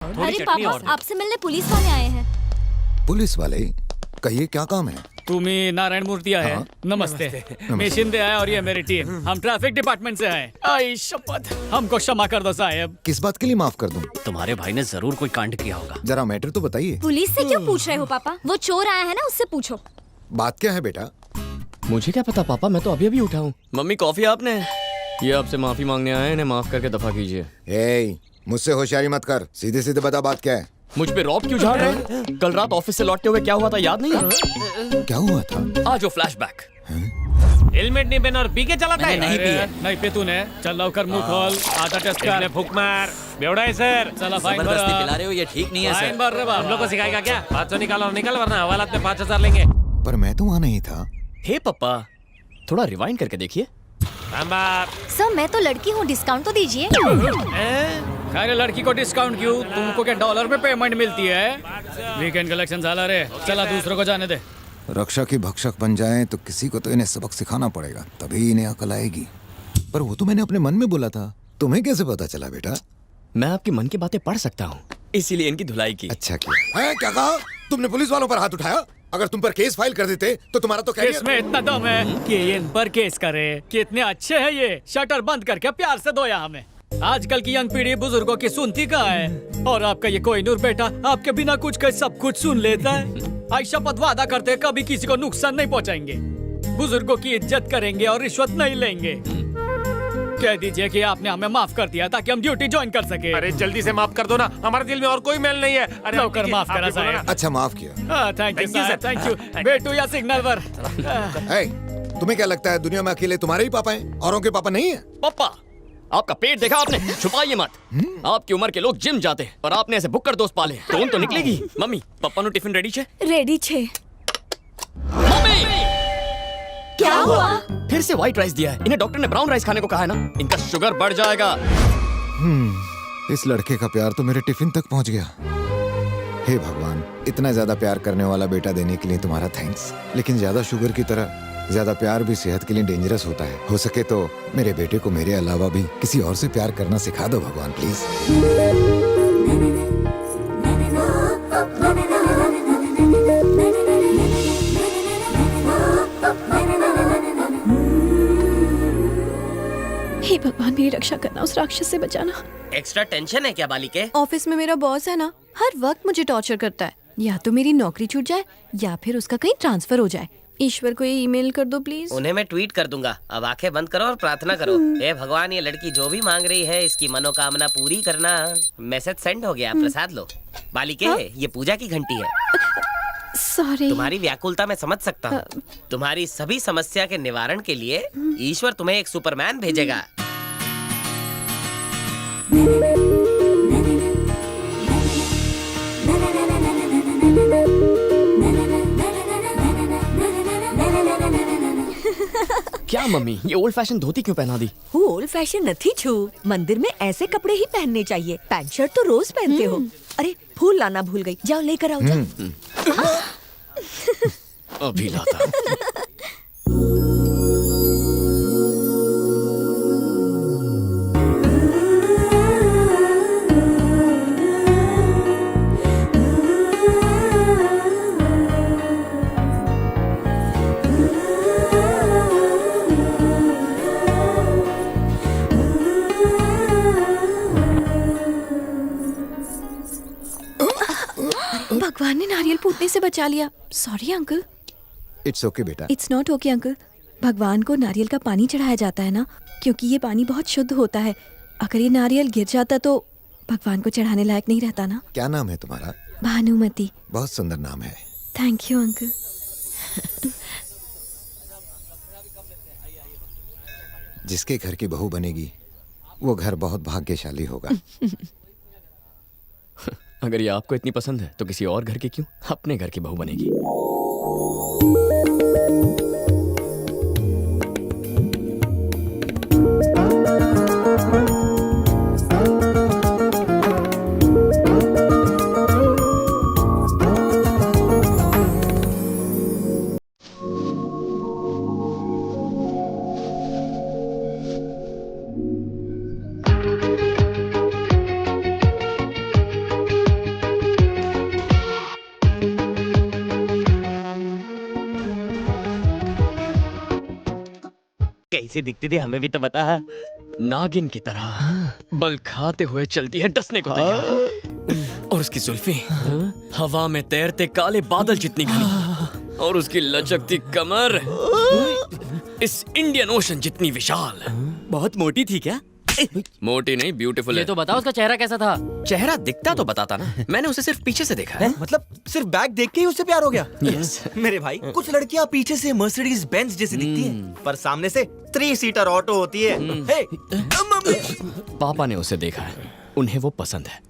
अरे पापा, आपसे मिलने पुलिस वाले आए हैं। पुलिस वाले? कहिए क्या काम है? तुम्ही नारायण मूर्ति आहे? हाँ। नमस्ते। मैं शिंदे आहे और ये मेरी टीम। हम ट्रैफिक डिपार्टमेंट से आए। आई शपथ, हमको क्षमा कर दो साहब। किस बात के लिए माफ कर दूं? तुम्हारे भाई ने जरूर कोई कांड किया होगा। जरा मैटर तो बताइए। पुलिस से क्यों पूछ रहे हो पापा? वो चोर आया है ना, उससे पूछो। बात क्या है बेटा? मुझे क्या पता पापा, मैं तो अभी अभी उठा हूँ। मम्मी कॉफी आपने? ये आपसे माफी मांगने आए हैं, इन्हें माफ करके दफा कीजिए। मुझसे होशियारी मत कर, सीधे सीधे बता बात क्या है। मुझ पे रॉब क्यों झाड़ रहे हैं? कल रात ऑफिस से लौटते हुए क्या हुआ था याद नहीं है? क्या हुआ था? आज वो फ्लैशबैक। हेलमेट नहीं पहना और पी के चलाता है। नहीं पिए। नहीं पे तूने। चल लवकर मुंह खोल। आधा टेस्ट कर। फूक मार। बेवड़ा है सर। चला फाइन जबरदस्ती भर। पिला रहे हो, ये ठीक नहीं है फाइन सर। भर रे बाप। हम लोग को सिखाएगा क्या? 500 निकालो और निकल, वरना हवालात में 5000 लेंगे। पर मैं तो वहाँ नहीं था। हे पापा, थोड़ा रिवाइंड करके देखिए। सर मैं तो लड़की हूँ, डिस्काउंट तो दीजिए। अरे लड़की को डिस्काउंट क्यों? तुमको क्या डॉलर में पेमेंट मिलती है? वीकेंड कलेक्शन झाला रे। चला दूसरों को जाने दे। रक्षा की भक्षक बन जाएं तो किसी को तो इन्हें सबक सिखाना पड़ेगा, तभी इन्हें अकल आएगी। पर वो तो मैंने अपने मन में बोला था, तुम्हें कैसे पता चला बेटा? मैं आपकी मन की बातें पढ़ सकता हूँ, इसीलिए इनकी धुलाई की। अच्छा किया। है, क्या कहा तुमने? पुलिस वालों पर हाथ उठाया? अगर तुम पर केस फाइल कर देते तो तुम्हारा तो केस में इतना दम है कि ये इन पर केस करे। कितने अच्छे हैं ये। शटर बंद करके प्यार से धोया हमें। आजकल की यंग पीढ़ी बुजुर्गों की सुनती कहाँ है? और आपका ये कोहिनूर बेटा आपके बिना कुछ कहे सब कुछ सुन लेता है। आई शपथ वादा करते कभी किसी को नुकसान नहीं पहुँचाएंगे, बुजुर्गों की इज्जत करेंगे और रिश्वत नहीं लेंगे। कह दीजिए कि आपने हमें माफ कर दिया ताकि हम ड्यूटी ज्वाइन कर सके। अरे जल्दी से माफ कर दो ना, हमारे दिल में और कोई मैल नहीं है। अरे लवकर माफ करा साहब। अच्छा माफ किया। Thank you sir, thank you. बेटू या सिग्नल पर। तुम्हें क्या लगता है दुनिया में अकेले तुम्हारे ही पापा हैं, औरों के पापा नहीं है? पापा, आपका पेट देखा आपने? छुपाइए मत। आपकी उम्र के लोग जिम जाते हैं और आपने ऐसे बुक्कर दोस्त पाले। टोन तो निकलेगी। मम्मी पापा नु टिफिन रेडी छे? रेडी छे। मम्मी क्या हुआ? फिर से व्हाइट राइस दिया है। इन्हें डॉक्टर ने ब्राउन राइस खाने को कहा है ना, इनका शुगर बढ़ जाएगा। इस लड़के का प्यार तो मेरे टिफिन तक पहुंच गया। हे भगवान, इतना ज्यादा प्यार करने वाला बेटा देने के लिए तुम्हारा थैंक्स। लेकिन ज्यादा शुगर की तरह ज्यादा प्यार भी सेहत के लिए डेंजरस होता है। हो सके तो मेरे बेटे को मेरे अलावा भी किसी और से प्यार करना सिखा दो भगवान, प्लीज। हे भगवान, मेरी रक्षा करना, उस राक्षस से बचाना। एक्स्ट्रा टेंशन है क्या बाली के? ऑफिस में मेरा बॉस है ना, हर वक्त मुझे टॉर्चर करता है। या तो मेरी नौकरी छूट जाए या फिर उसका कहीं ट्रांसफर हो जाए। ईश्वर को ये ईमेल कर दो प्लीज। उन्हें मैं ट्वीट कर दूंगा। अब आंखें बंद करो और प्रार्थना करो। हे भगवान, ये लड़की जो भी मांग रही है इसकी मनोकामना पूरी करना। मैसेज सेंड हो गया, प्रसाद लो। बालिके, ये पूजा की घंटी है। सॉरी। तुम्हारी व्याकुलता मैं समझ सकता हूँ। तुम्हारी सभी समस्या के निवारण के लिए ईश्वर तुम्हें एक सुपरमैन भेजेगा। क्या मम्मी, ये ओल्ड फैशन धोती क्यों पहना दी? वो ओल्ड फैशन नहीं छू। मंदिर में ऐसे कपड़े ही पहनने चाहिए। पैंट शर्ट तो रोज पहनते हो। अरे फूल लाना भूल गई, जाओ लेकर आओ। जाओ। अभी लाता। भगवान ने नारियल फूटने से बचा लिया। Sorry uncle. इट्स ओके बेटा। It's not okay uncle. भगवान को नारियल का पानी चढ़ाया जाता है ना, क्योंकि ये पानी बहुत शुद्ध होता है। अगर ये नारियल गिर जाता तो भगवान को चढ़ाने लायक नहीं रहता ना। क्या नाम है तुम्हारा? भानुमति। बहुत सुंदर नाम है। Thank you uncle. जिसके घर की बहू बनेगी वो घर बहुत भाग्यशाली होगा। अगर ये आपको इतनी पसंद है तो किसी और घर की क्यों, अपने घर की बहू बनेगी। कैसी दिखती थी हमें भी तो बता। नागिन की तरह बल खाते हुए चलती है, डसने को तैयार। और उसकी जुल्फी हवा में तैरते काले बादल जितनी घनी, और उसकी लचकती कमर इस इंडियन ओशन जितनी विशाल। बहुत मोटी थी क्या? मोटी नहीं, ब्यूटीफुल है। ये तो बताओ उसका चेहरा कैसा था? चेहरा दिखता तो बताता ना, मैंने उसे सिर्फ पीछे से देखा है। मतलब सिर्फ बैग देख के ही उससे प्यार हो गया? यस। मेरे भाई, कुछ लड़कियां पीछे से मर्सिडीज बेंज जैसी दिखती हैं, पर सामने से 3 सीटर ऑटो होती है। हे, पापा ने उसे देखा है, उन्हें वो पसंद है।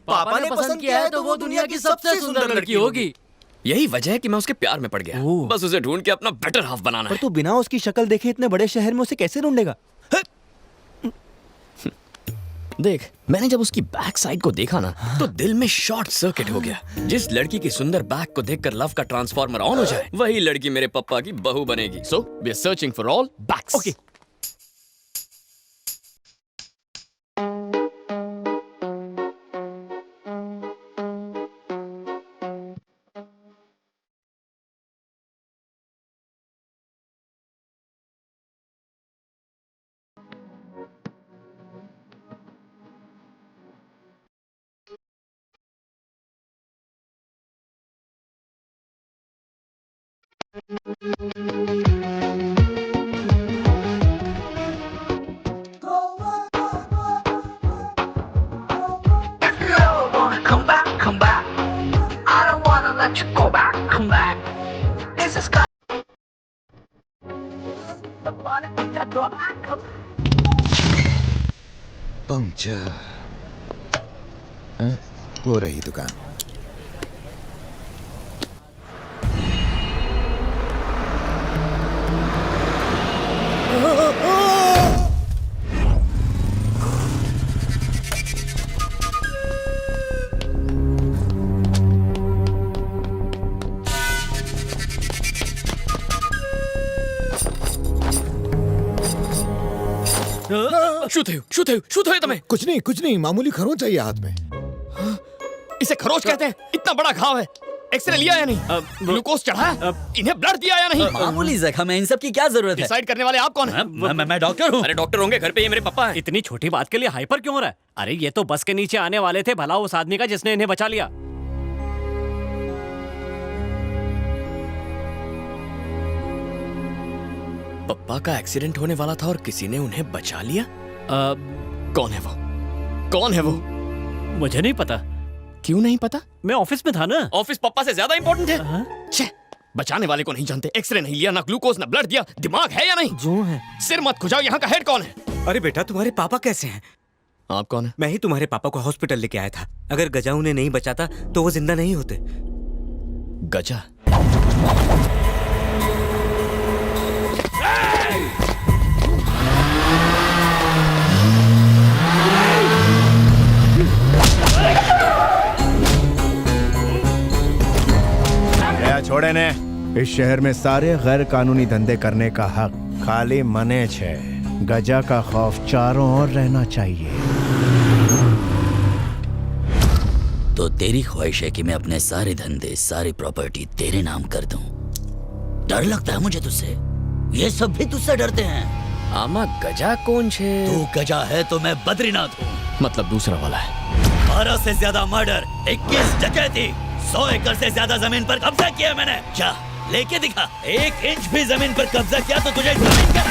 पापा ने पसंद किया है तो वो दुनिया की सबसे सुंदर लड़की होगी। यही वजह है कि मैं उसके प्यार में पड़ गया। बस उसे ढूंढ के अपना बेटर हाफ बनाना पर है। तू बिना उसकी शक्ल देखे इतने बड़े शहर में उसे कैसे ढूंढेगा? देख, मैंने जब उसकी बैक साइड को देखा ना, तो दिल में शॉर्ट सर्किट हो गया। जिस लड़की की सुंदर बैक को देखकर लव का ट्रांसफार्मर ऑन हो जाए, वही लड़की मेरे पापा की बहू बनेगी। So we are searching for all backs. Okay. Puncture. हाँ, वो रही दुकान। શું થયું તમે? कुछ नहीं, मामूली खरोंच चाहिए हाथ में। इसे खरोच कहते हैं। इतना बड़ा घाव है, एक्सरे लिया या नहीं? ग्लूकोज चढ़ा है? इन्हें ब्लड दिया या नहीं? मामूली जख्म है, इन सब की क्या जरूरत है? डिसाइड करने वाले आप कौन हैं? मैं डॉक्टर हूँ। अरे डॉक्टर होंगे, घर पे ये मेरे पापा हैं। इतनी छोटी बात के लिए हाइपर क्यों हो रहा है? अरे ये तो बस के नीचे आने वाले थे, भला उस आदमी का जिसने इन्हें बचा लिया। पप्पा का एक्सीडेंट होने वाला था और किसी ने उन्हें बचा लिया। कौन है वो? कौन है वो? मुझे नहीं पता। क्यों नहीं पता? मैं ऑफिस में था ना। ऑफिस पप्पा से ज्यादा इंपॉर्टेंट है। छे, बचाने वाले को नहीं जानते, एक्सरे नहीं लिया, ना ग्लूकोज ना ब्लड दिया। दिमाग है या नहीं? जो है। सिर मत खुजाओ, यहाँ का हेड कौन है? अरे बेटा, तुम्हारे पापा कैसे हैं? आप कौन है? मैं ही तुम्हारे पापा को हॉस्पिटल लेके आया था। अगर गजा उन्हें नहीं बचाता तो वो जिंदा नहीं होते। गजा? छोड़े ने। इस शहर में सारे गैर कानूनी धंधे करने का हक खाली मने छे। गजा का खौफ चारों ओर रहना चाहिए। तो तेरी ख्वाहिश है कि मैं अपने सारे धंधे, सारी प्रॉपर्टी तेरे नाम कर दूं। डर लगता है मुझे तुझसे। ये सब भी तुझसे डरते हैं। आमा गजा कौन छे? तू गजा है तो मैं बद्रीनाथ हूँ। मतलब दूसरा वाला है। 12 से ज्यादा मर्डर, 21 डकैती, 100 एकड़ से ज्यादा जमीन पर कब्जा किया मैंने। क्या लेके दिखा? 1 इंच भी जमीन पर कब्जा किया तो तुझे जमीन का।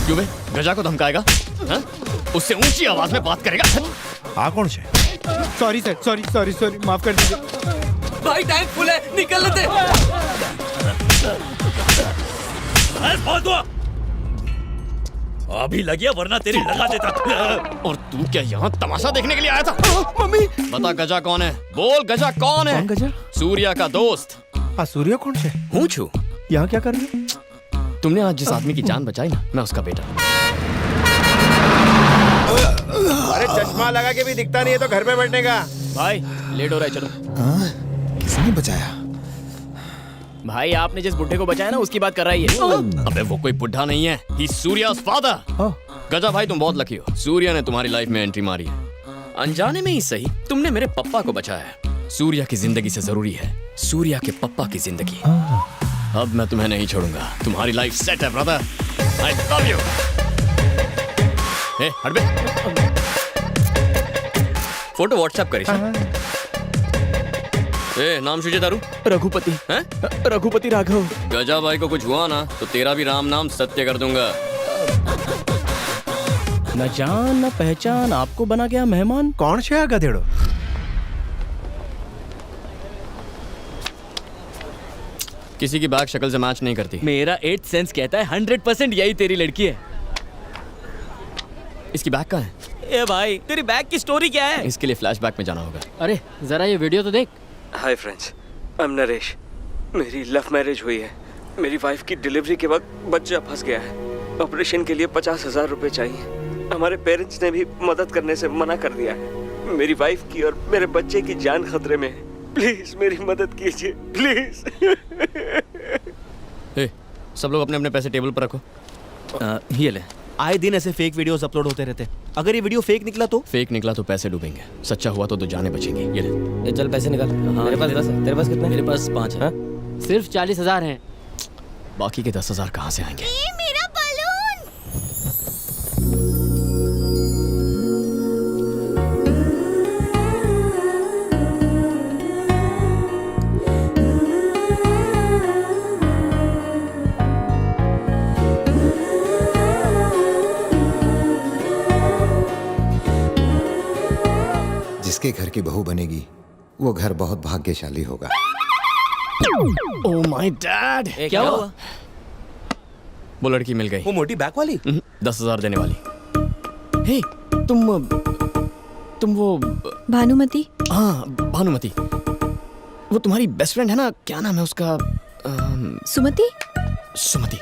क्यों बे? गजा को धमकाएगा? हाँ? उससे ऊंची आवाज में बात करेगा? हाँ कौन छे? सॉरी सर, सॉरी, माफ कर दीजिए। भाई टैंक फुल है, निकल लेते। बहुत हुआ, अभी लग गया वरना तेरी लगा देता। और तू क्या यहाँ तमाशा देखने के लिए आया था? मम्मी बता, गजा कौन है? बोल, गजा कौन है? कौन गजा? सूर्या का दोस्त। सूर्या कौन छे? हूँ छू। यहाँ क्या कर रही है? तुमने आज जिस आदमी की जान बचाई ना, मैं उसका बेटा। अरे चश्मा लगा के भी दिखता नहीं है तो घर पे बैठने का। भाई लेट हो रहा है, चलो। किसने बचाया? भाई आपने जिस बुढ़े को बचाया ना, उसकी बात कर रही है। अबे वो कोई बुढ़ा नहीं है, ही सूर्या's father। गजा भाई तुम बहुत लकी हो, सूर्या ने तुम्हारी लाइफ में एंट्री मारी है। अनजाने में ही सही, तुमने मेरे पप्पा को बचाया है। सूर्या की जिंदगी से जरूरी है सूर्या के पप्पा की जिंदगी। अब मैं तुम्हें नहीं छोड़ूंगा। तुम्हारी लाइफ सेट है ब्रदर। I love you. ए हट बे। फोटो व्हाट्सएप करी। ए नाम शुजे दारू रघुपति हैं? रघुपति राघव। गजा भाई को कुछ हुआ ना तो तेरा भी राम नाम सत्य कर दूंगा। न जान न पहचान, आपको बना गया मेहमान। कौन छे आ गधेड़ो? किसी की बैग शक्ल से मैच नहीं करती। मेरा 8th सेंस कहता है 100% यही तेरी लड़की है। इसकी बैग कहाँ है? ए भाई, तेरी बैग की स्टोरी क्या है? इसके लिए फ्लैशबैक में जाना होगा। अरे जरा ये वीडियो तो देख। Hi friends, I am Naresh. मेरी लव मैरिज हुई है। मेरी वाइफ की डिलीवरी के वक्त बच्चा फंस गया है। ऑपरेशन के लिए 50,000 रुपए चाहिए। हमारे पेरेंट्स ने भी मदद करने से मना कर दिया है। मेरी वाइफ की और मेरे बच्चे की जान खतरे में है। प्लीज मेरी मदद कीजिए, प्लीज। ए, सब लोग अपने अपने पैसे टेबल पर रखो। ये ले। आए दिन ऐसे फेक वीडियोस अपलोड होते रहते हैं। अगर ये वीडियो फेक निकला तो? फेक निकला तो पैसे डूबेंगे, सच्चा हुआ तो जाने बचेंगी। ये ले। चल पैसे निकाल। मेरे पास 10 है। तेरे पास कितने? मेरे पास 5 है। सिर्फ 40,000 हैं। बाकी के 10,000 कहाँ से आएंगे? मेरा बलून। जिसके घर की बहू बनेगी वो घर बहुत भाग्यशाली होगा। Oh my dad. क्या हुआ? वो लड़की मिल गई। वो मोटी बैक वाली? 10,000 देने वाली। हे तुम वो भानुमति। हाँ भानुमति, वो तुम्हारी बेस्ट फ्रेंड है ना? क्या नाम है उसका? सुमति। सुमति।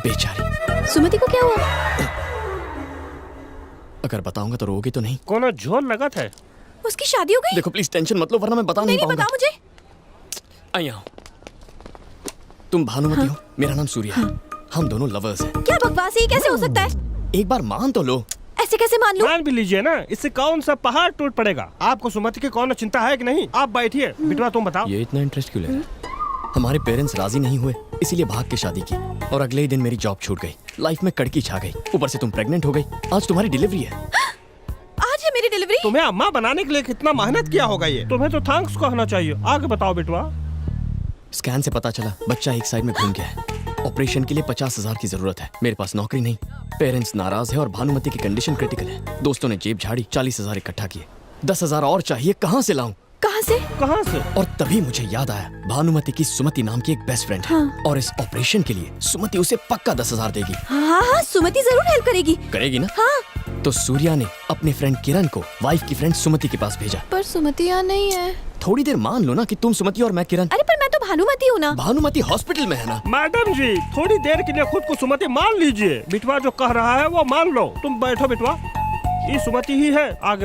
बेचारी। सुमति को क्या हुआ? अगर बताऊंगा तो रोगी तो नहीं? कोनो जोर लगा था। उसकी शादी हो गई? देखो प्लीज टेंशन मत लो वरना मैं बता नहीं पाऊंगा। बताओ मुझे। आई आओ। तुम भानुमति हो, मेरा नाम सूर्या है। हम दोनों लवर्स हैं। क्या बकवास है, ये कैसे हो सकता है? एक बार मान तो लो। ऐसे कैसे मान लूं? मान भी लीजिए ना, इससे कौन सा पहाड़ टूट पड़ेगा। आपको सुमति की कौन चिंता है कि नहीं? आप बैठिए, बिटवा तुम बताओ। ये इतना इंटरेस्ट क्यों ले रहा है? हमारे पेरेंट्स राजी नहीं हुए, इसीलिए भाग के शादी की और अगले ही दिन मेरी जॉब छूट गई। लाइफ में कड़की छा गई, ऊपर से तुम प्रेग्नेंट हो गई। आज तुम्हारी डिलीवरी है। आज है मेरी डिलीवरी? तुम्हें अम्मा बनाने के लिए कितना मेहनत किया होगा ये। तुम्हें तो थैंक्स कहना चाहिए। आगे बताओ बिटवा। स्कैन से पता चला बच्चा एक साइड में घूम गया है। ऑपरेशन के लिए 50,000 की जरूरत है। मेरे पास नौकरी नहीं, पेरेंट्स नाराज है और भानुमति की कंडीशन क्रिटिकल है। दोस्तों ने जेब झाड़ी, 40,000 इकट्ठा किए। 10,000 और चाहिए, कहाँ से लाऊं? कहाँ से? कहाँ से? और तभी मुझे याद आया भानुमति की सुमति नाम की एक बेस्ट फ्रेंड है। और इस ऑपरेशन के लिए सुमति उसे पक्का 10,000 देगी। हाँ, सुमति जरूर हेल्प करेगी। करेगी ना? हाँ। तो सूर्या ने अपने फ्रेंड किरण को वाइफ की फ्रेंड सुमति के पास भेजा। पर सुमति यहाँ नहीं है। थोड़ी देर मान लो ना कि तुम सुमति और मैं किरण। अरे पर मैं तो भानुमति हूँ ना। भानुमति हॉस्पिटल में है ना। मैडम जी, थोड़ी देर के लिए खुद को सुमति मान लीजिए। बिटवा जो कह रहा है वो मान लो। तुम बैठो बिटवा, ये सुमति ही है। आगे